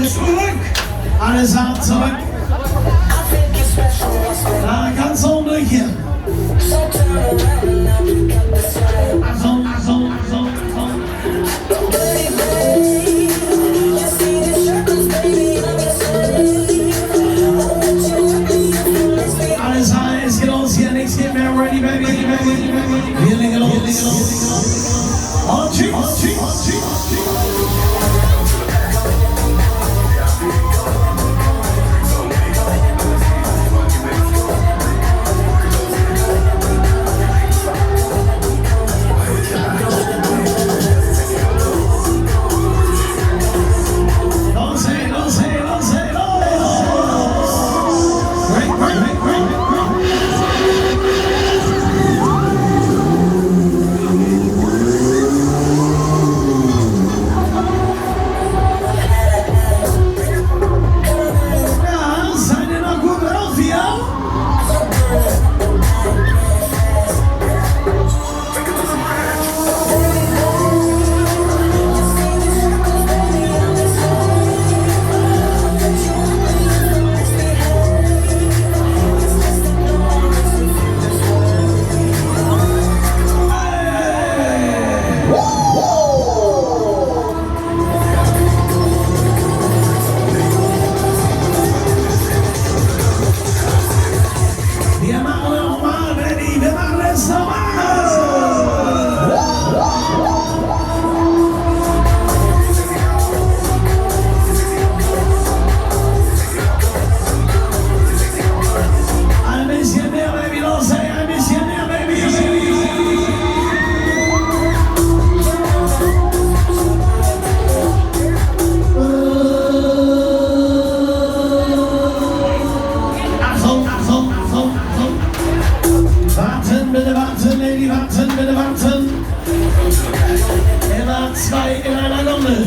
zurück. Alles hart zurück. Da ganz oben durch hier. Achtung, Achtung, Achtung, Achtung. Alles heiß, geht los hier, nichts geht mehr. Ready, baby, baby, baby. Wir legen los. Und tschüss, tschüss, tschüss. Bitte warten. Er war 2 in einer Runde.